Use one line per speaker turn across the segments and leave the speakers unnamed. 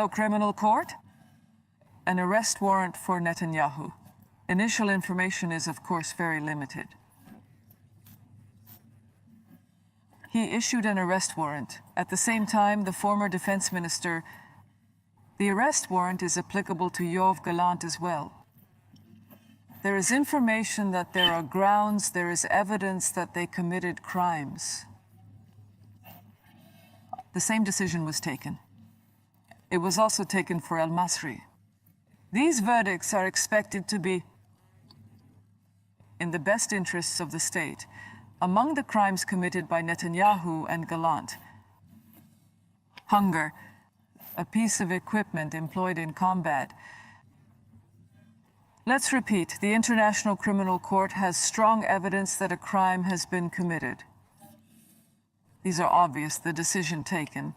Criminal Court, an arrest warrant for Netanyahu. Initial information is, of course, very limited. He issued an arrest warrant. At the same time, the former defense minister, the arrest warrant is applicable to Yoav Gallant as well. There is information that there are grounds, there is evidence that they committed crimes. The same decision was taken. It was also taken for al-Masri. These verdicts are expected to be in the best interests of the state. Among the crimes committed by Netanyahu and Gallant, hunger, a piece of equipment employed in combat. Let's repeat, the International Criminal Court has strong evidence that a crime has been committed. These are obvious, the decision taken.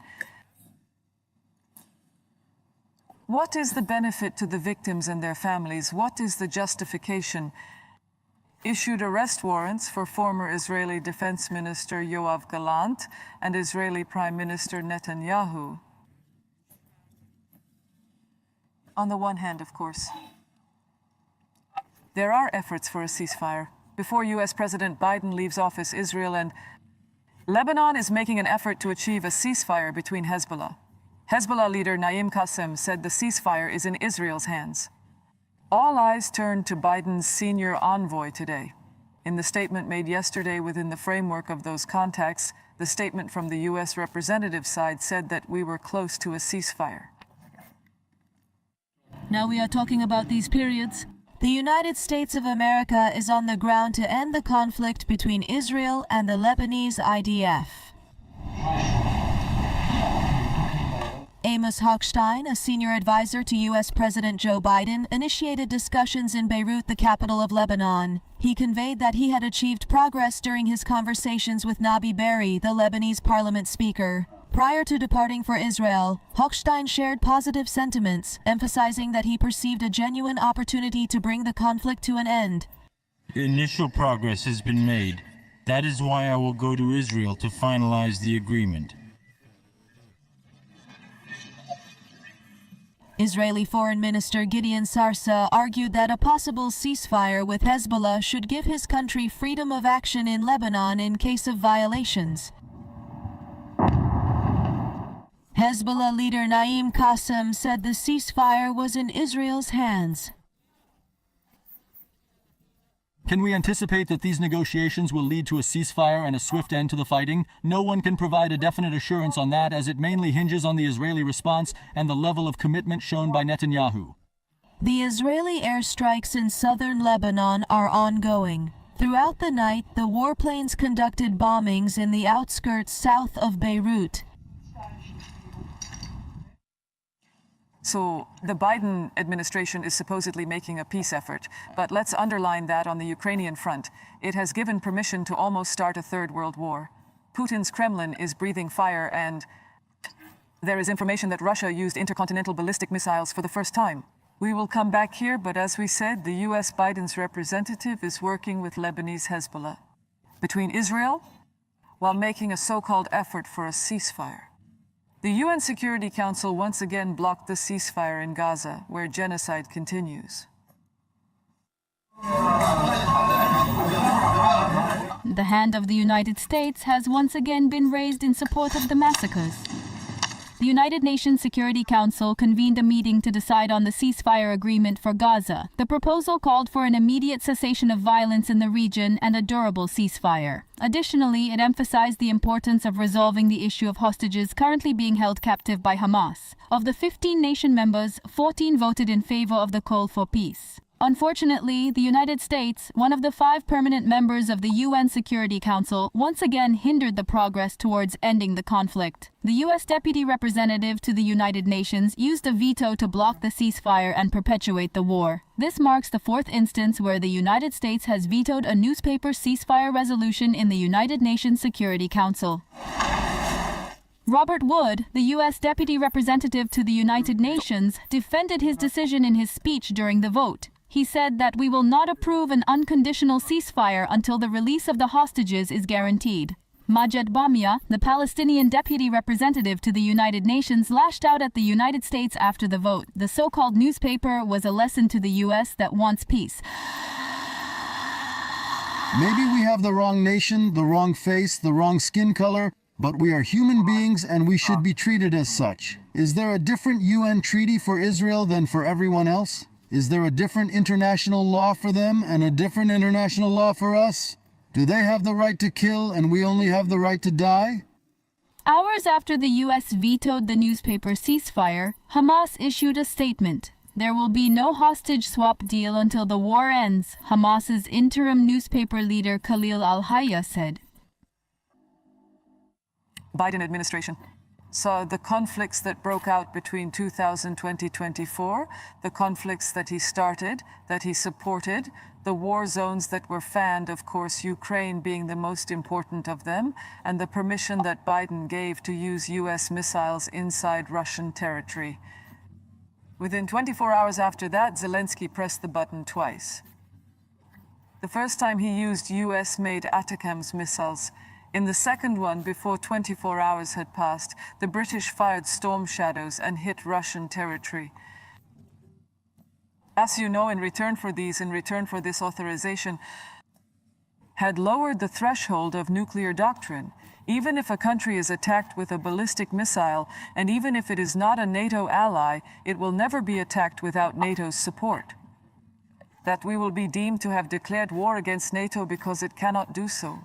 What is the benefit to the victims and their families? What is the justification? Issued arrest warrants for former Israeli Defense Minister Yoav Gallant and Israeli Prime Minister Netanyahu. On the one hand, of course, there are efforts for a ceasefire. Before U.S. President Biden leaves office, Israel and Lebanon is making an effort to achieve a ceasefire between Hezbollah. Hezbollah leader Naim Qassem said the ceasefire is in Israel's hands. All eyes turned to Biden's senior envoy today. In the statement made yesterday within the framework of those contacts, the statement from the U.S. representative side said that we were close to a ceasefire.
Now we are talking about these periods. The United States of America is on the ground to end the conflict between Israel and the Lebanese IDF. Amos Hochstein, a senior advisor to U.S. President Joe Biden, initiated discussions in Beirut, the capital of Lebanon. He conveyed that he had achieved progress during his conversations with Nabi Berri, the Lebanese parliament speaker. Prior to departing for Israel, Hochstein shared positive sentiments, emphasizing that he perceived a genuine opportunity to bring the conflict to an end.
Initial progress has been made. That is why I will go to Israel to finalize the agreement.
Israeli Foreign Minister Gideon Sarsa argued that a possible ceasefire with Hezbollah should give his country freedom of action in Lebanon in case of violations. Hezbollah leader Naim Qassem said the ceasefire was in Israel's hands.
Can we anticipate that these negotiations will lead to a ceasefire and a swift end to the fighting? No one can provide a definite assurance on that, as it mainly hinges on the Israeli response and the level of commitment shown by Netanyahu.
The Israeli airstrikes in southern Lebanon are ongoing. Throughout the night, the warplanes conducted bombings in the outskirts south of Beirut.
So the Biden administration is supposedly making a peace effort, but let's underline that on the Ukrainian front, it has given permission to almost start a third world war. Putin's Kremlin is breathing fire, and there is information that Russia used intercontinental ballistic missiles for the first time. We will come back here, but as we said, the U.S. Biden's representative is working with Lebanese Hezbollah between Israel while making a so-called effort for a ceasefire. The UN Security Council once again blocked the ceasefire in Gaza, where genocide continues.
The hand of the United States has once again been raised in support of the massacres. The United Nations Security Council convened a meeting to decide on the ceasefire agreement for Gaza. The proposal called for an immediate cessation of violence in the region and a durable ceasefire. Additionally, it emphasized the importance of resolving the issue of hostages currently being held captive by Hamas. Of the 15 nation members, 14 voted in favor of the call for peace. Unfortunately, the United States, one of the 5 permanent members of the UN Security Council, once again hindered the progress towards ending the conflict. The U.S. Deputy Representative to the United Nations used a veto to block the ceasefire and perpetuate the war. This marks the 4th instance where the United States has vetoed a newspaper ceasefire resolution in the United Nations Security Council. Robert Wood, the U.S. Deputy Representative to the United Nations, defended his decision in his speech during the vote. He said that we will not approve an unconditional ceasefire until the release of the hostages is guaranteed. Majed Bamia, the Palestinian deputy representative to the United Nations, lashed out at the United States after the vote. The so-called newspaper was a lesson to the U.S. that wants peace.
Maybe we have the wrong nation, the wrong face, the wrong skin color, but we are human beings and we should be treated as such. Is there a different UN treaty for Israel than for everyone else? Is there a different international law for them and a different international law for us? Do they have the right to kill and we only have the right to die?
Hours after the U.S. vetoed the newspaper ceasefire, Hamas issued a statement. There will be no hostage swap deal until the war ends, Hamas's interim newspaper leader Khalil al-Hayya said.
Biden administration saw the conflicts that broke out between 2020-24, the conflicts that he started, that he supported, the war zones that were fanned, of course, Ukraine being the most important of them, and the permission that Biden gave to use U.S. missiles inside Russian territory. Within 24 hours after that, Zelensky pressed the button twice. The first time he used U.S.-made ATACMS missiles. In the second one, before 24 hours had passed, the British fired Storm Shadows and hit Russian territory. As you know, in return for this authorization, had lowered the threshold of nuclear doctrine. Even if a country is attacked with a ballistic missile, and even if it is not a NATO ally, it will never be attacked without NATO's support. That we will be deemed to have declared war against NATO because it cannot do so.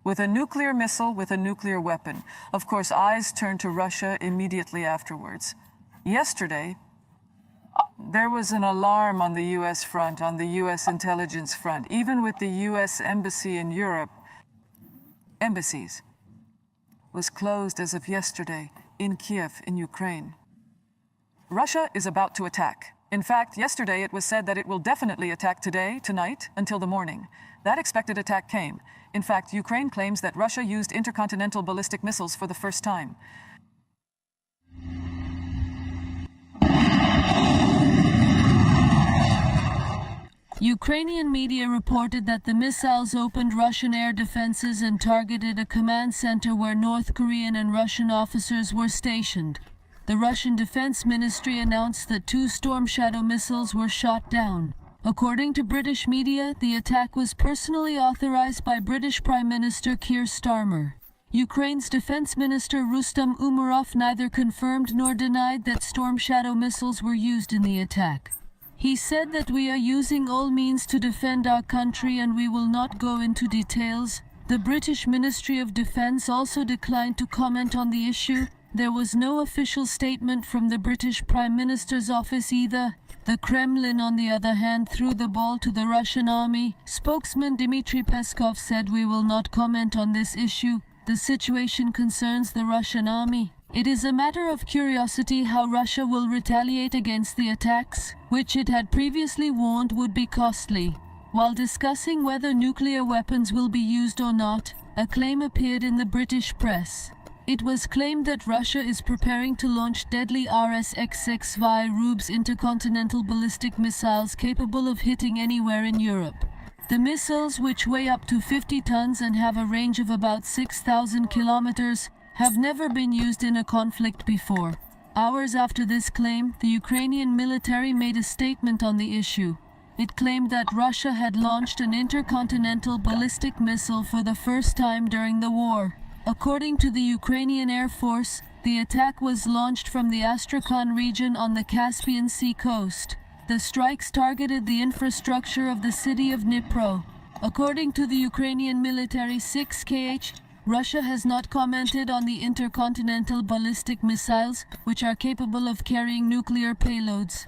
With a nuclear missile, with a nuclear weapon. Of course, eyes turned to Russia immediately afterwards. Yesterday, there was an alarm on the U.S. front, on the U.S. intelligence front, even with the U.S. embassy in Europe. Embassies was closed as of yesterday in Kiev, in Ukraine. Russia is about to attack. In fact, yesterday it was said that it will definitely attack today, tonight, until the morning. That expected attack came. In fact, Ukraine claims that Russia used intercontinental ballistic missiles for the first time.
Ukrainian media reported that the missiles opened Russian air defenses and targeted a command center where North Korean and Russian officers were stationed. The Russian Defense Ministry announced that 2 Storm Shadow missiles were shot down. According to British media, the attack was personally authorized by British Prime Minister Keir Starmer. Ukraine's Defense Minister Rustam Umerov neither confirmed nor denied that Storm Shadow missiles were used in the attack. He said that we are using all means to defend our country and we will not go into details. The British Ministry of Defense also declined to comment on the issue. There was no official statement from the British Prime Minister's office either. The Kremlin, on the other hand, threw the ball to the Russian army. Spokesman Dmitry Peskov said, "We will not comment on this issue. The situation concerns the Russian army. It is a matter of curiosity how Russia will retaliate against the attacks, which it had previously warned would be costly." While discussing whether nuclear weapons will be used or not, a claim appeared in the British press. It was claimed that Russia is preparing to launch deadly RS-X-6V Rubes intercontinental ballistic missiles capable of hitting anywhere in Europe. The missiles, which weigh up to 50 tons and have a range of about 6,000 kilometers, have never been used in a conflict before. Hours after this claim, the Ukrainian military made a statement on the issue. It claimed that Russia had launched an intercontinental ballistic missile for the first time during the war. According to the Ukrainian Air Force, the attack was launched from the Astrakhan region on the Caspian Sea coast. The strikes targeted the infrastructure of the city of Dnipro. According to the Ukrainian military 6KH, Russia has not commented on the intercontinental ballistic missiles, which are capable of carrying nuclear payloads.